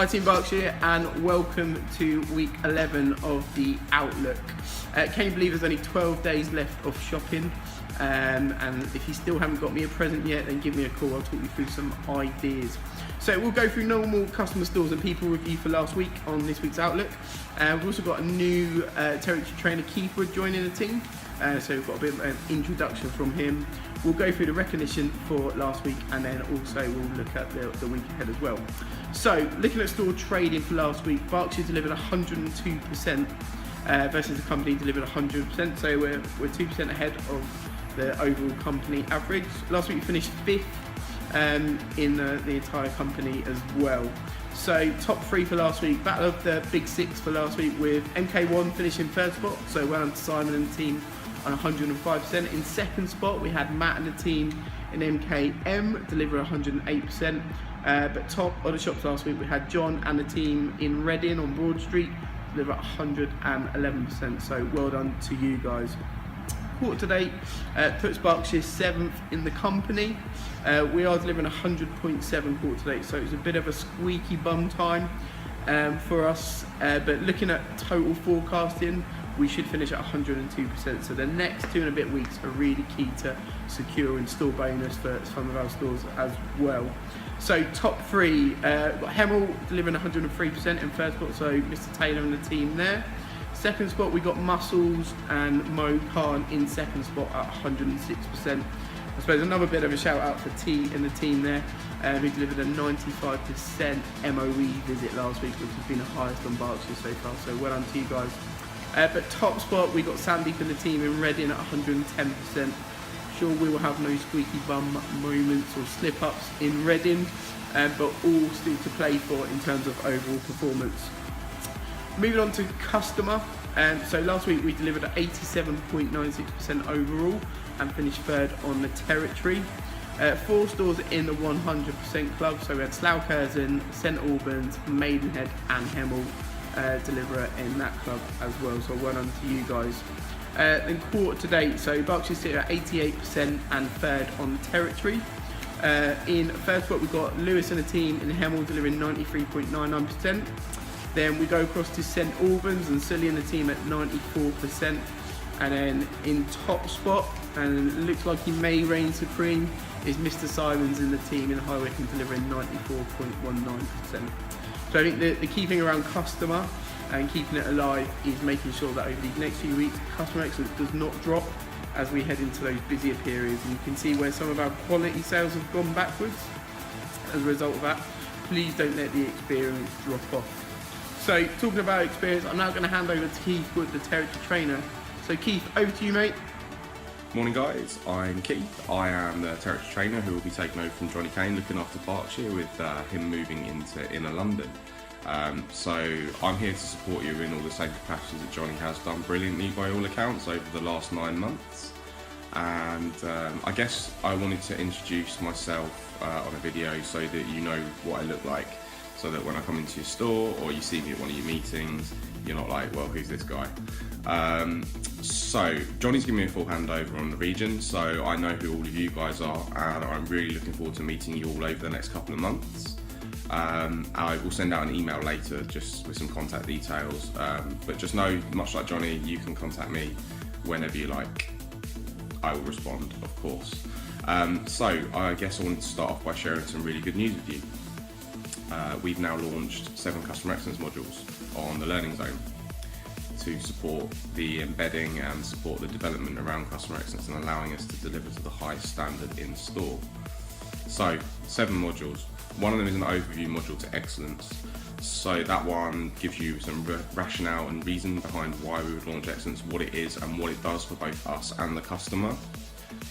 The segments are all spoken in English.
Hi Team Berkshire and welcome to week 11 of the Outlook. Can you believe there's only 12 days left of shopping? And if you still haven't got me a present yet, then give me a call, I'll talk you through some ideas. So we'll go through normal customer stores and people review for last week on this week's Outlook. We've also got a new territory trainer, Keith, joining the team. So we've got a bit of an introduction from him. We'll go through the recognition for last week and then also we'll look at the week ahead as well. So looking at store trading for last week, Berkshire delivered 102% versus the company delivered 100%. So we're 2% ahead of the overall company average. Last week we finished 5th in the entire company as well. So top 3 for last week, battle of the big 6 for last week with MK1 finishing 3rd spot. So well done to Simon and the team on 105%. In 2nd spot we had Matt and the team in MKM deliver 108%. But top of the shops last week we had John and the team in Reading on Broad Street deliver 111%. So well done to you guys. Quarter to date puts Berkshire 7th in the company. We are delivering 100.7 quarter to date, so it's a bit of a squeaky bum time for us. But looking at total forecasting, we should finish at 102%. So the next 2 and a bit weeks are really key to securing store bonus for some of our stores as well. So top 3, got Hemel delivering 103% in 1st spot, so Mr. Taylor and the team there. 2nd spot we got Muscles and Mo Khan in 2nd spot at 106%. I suppose another bit of a shout out for T and the team there, who delivered a 95% MOE visit last week, which has been the highest on Berkshire so far, so well done to you guys. But top spot we got Sandeep and the team in Reading at 110%. Sure we will have no squeaky bum moments or slip ups in Reading, but all still to play for in terms of overall performance. Moving on to customer, so last week we delivered at 87.96% overall and finished 3rd on the territory. 4 stores in the 100% club, so we had Slough Curzon, St Albans, Maidenhead and Hemel deliver in that club as well, so well done to you guys. Then quarter to date, so Berkshire sit at 88% and 3rd on the territory. In 1st spot we've got Lewis and the team in Hemel delivering 93.99%. Then we go across to St Albans and Sully and the team at 94%. And then in top spot, and it looks like he may reign supreme, is Mr. Simons in the team in High Wycombe delivering 94.19%. So I think the key thing around customer and keeping it alive is making sure that over these next few weeks, customer excellence does not drop as we head into those busier periods. And you can see where some of our quality sales have gone backwards as a result of that. Please don't let the experience drop off. So talking about experience, I'm now going to hand over to Keith, the territory trainer. So Keith, over to you, mate. Morning guys, I'm Keith. I am the territory trainer who will be taking over from Johnny Kane, looking after Berkshire with him moving into inner London. So I'm here to support you in all the same capacities that Johnny has done brilliantly by all accounts over the last 9 months. And I guess I wanted to introduce myself on a video so that you know what I look like, so that when I come into your store or you see me at one of your meetings, you're not like, well, who's this guy? So Johnny's given me a full handover on the region, so I know who all of you guys are, and I'm really looking forward to meeting you all over the next couple of months. I will send out an email later just with some contact details, but just know, much like Johnny, you can contact me whenever you like. I will respond, of course. So I guess I wanted to start off by sharing some really good news with you. We've now launched 7 customer excellence modules on the Learning Zone to support the embedding and support the development around customer excellence and allowing us to deliver to the highest standard in store. So 7 modules. One of them is an overview module to excellence. So that one gives you some rationale and reason behind why we would launch excellence, what it is and what it does for both us and the customer.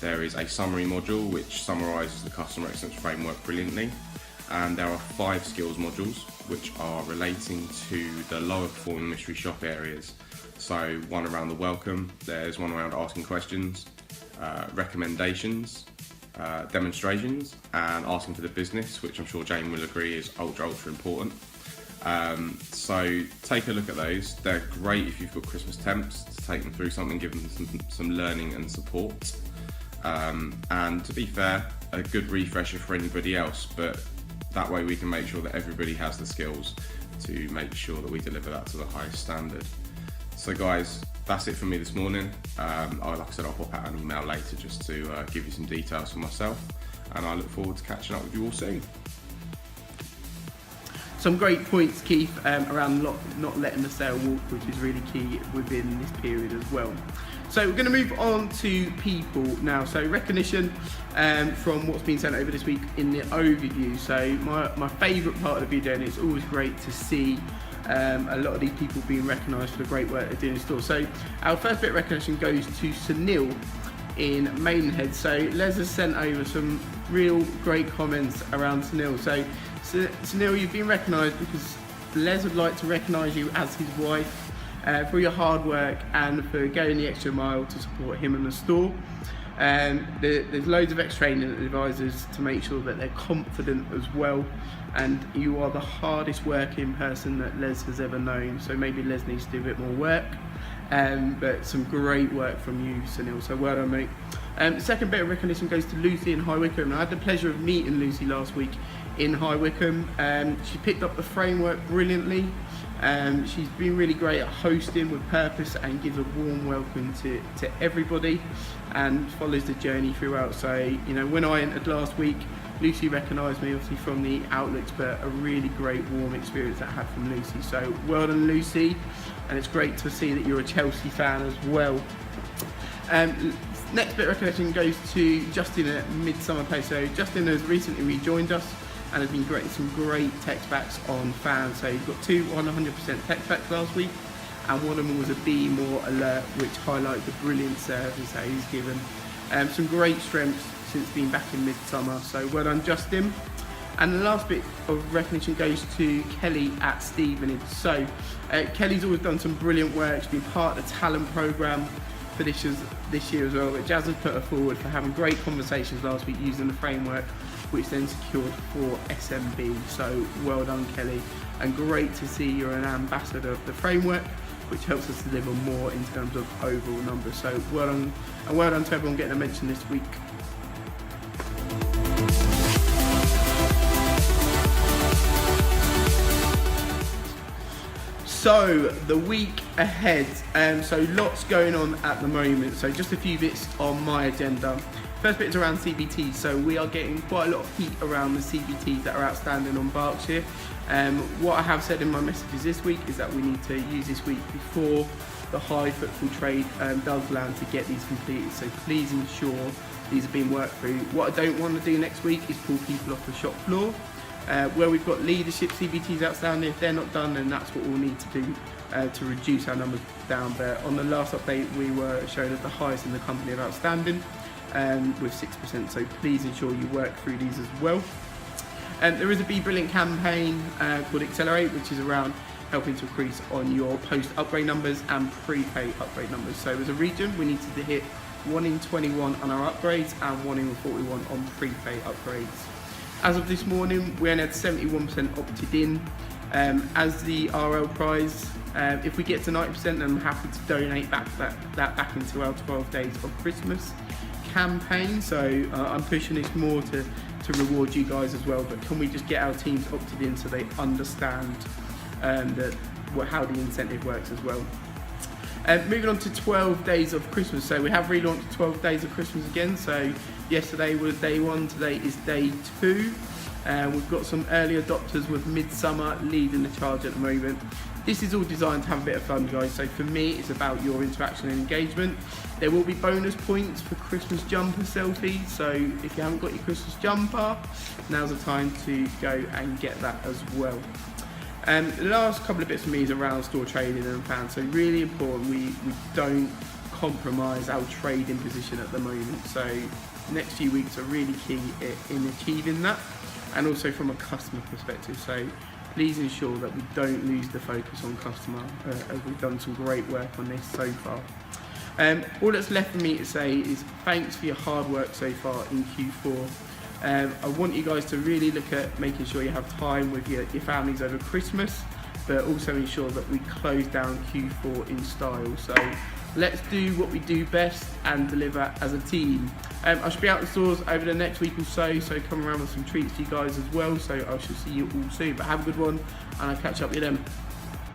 There is a summary module which summarises the customer excellence framework brilliantly. And there are 5 skills modules which are relating to the lower performing mystery shop areas. So one around the welcome, there's one around asking questions, recommendations, demonstrations, and asking for the business, which I'm sure Jane will agree is ultra important. So take a look at those. They're great if you've got Christmas temps to take them through something, give them some learning and support. And to be fair, a good refresher for anybody else, but That way we can make sure that everybody has the skills to make sure that we deliver that to the highest standard. So guys, that's it for me this morning. Like I said, I'll pop out an email later just to give you some details for myself, and I look forward to catching up with you all soon. Some great points, Keith, around not letting the sale walk, which is really key within this period as well. So we're going to move on to people now. So recognition from what's been sent over this week in the overview. So my favourite part of the video, and it's always great to see a lot of these people being recognised for the great work they do in the store. So our first bit of recognition goes to Sunil in Maidenhead. So Les has sent over some real great comments around Sunil. So Sunil, you've been recognised because Les would like to recognise you as his wife for your hard work and for going the extra mile to support him in the store. There's loads of ex-training advisors to make sure that they're confident as well, and you are the hardest working person that Les has ever known, so maybe Les needs to do a bit more work, but some great work from you, Sunil, so well done, mate. The second bit of recognition goes to Lucy in High Wycombe. I had the pleasure of meeting Lucy last week in High Wycombe. She picked up the framework brilliantly. She's been really great at hosting with purpose and gives a warm welcome to everybody and follows the journey throughout. So, you know, when I entered last week, Lucy recognised me obviously from the outlooks, but a really great warm experience that I had from Lucy. So well done, Lucy, and it's great to see that you're a Chelsea fan as well. Next bit of recognition goes to Justin at Midsummer Place. So Justin has recently rejoined us and has been great, some great text backs on fans. So you've got 2 100% text backs last week, and one of them was a Be More alert, which highlighted the brilliant service that he's given. Some great strengths since being back in Midsummer, so well done, Justin. And the last bit of recognition goes to Kelly at Stevenage. So Kelly's always done some brilliant work. She's been part of the talent programme for this year as well, but Jazz has put her forward for having great conversations last week using the framework, which then secured for SMB. So well done, Kelly, and great to see you're an ambassador of the framework, which helps us deliver more in terms of overall numbers. So well done, and well done to everyone getting a mention this week. So the week ahead, so lots going on at the moment. So just a few bits on my agenda. First bit is around CBTs. So we are getting quite a lot of heat around the CBTs that are outstanding on Berkshire. What I have said in my messages this week is that we need to use this week before the high footfall trade does land to get these completed. So please ensure these are being worked through. What I don't want to do next week is pull people off the shop floor. Where we've got leadership CBTs outstanding, if they're not done, then that's what we'll need to do to reduce our numbers down. But on the last update, we were shown as the highest in the company of outstanding with 6%. So please ensure you work through these as well. There is a Be Brilliant campaign called Accelerate, which is around helping to increase on your post upgrade numbers and prepay upgrade numbers. So as a region, we needed to hit 1 in 21 on our upgrades and 1 in 41 on prepay upgrades. As of this morning, we only had 71% opted in as the RL prize. If we get to 90%, then I'm happy to donate that back into our 12 days of Christmas campaign. So I'm pushing this more to reward you guys as well. But can we just get our teams opted in so they understand how the incentive works as well? Moving on to 12 days of Christmas. So we have relaunched 12 days of Christmas again. So yesterday was day 1, today is day 2. We've got some early adopters with Midsummer leading the charge at the moment. This is all designed to have a bit of fun, guys. So for me, it's about your interaction and engagement. There will be bonus points for Christmas jumper selfies. So if you haven't got your Christmas jumper, now's the time to go and get that as well. The last couple of bits for me is around store trading and fans. So really important we don't compromise our trading position at the moment. So the next few weeks are really key in achieving that, and also from a customer perspective. So please ensure that we don't lose the focus on customer, as we've done some great work on this so far. All that's left for me to say is thanks for your hard work so far in Q4. I want you guys to really look at making sure you have time with your families over Christmas, but also ensure that we close down Q4 in style. So let's do what we do best and deliver as a team. I should be out in stores over the next week or so come around with some treats for you guys as well, so I shall see you all soon. But have a good one, and I'll catch up with you then.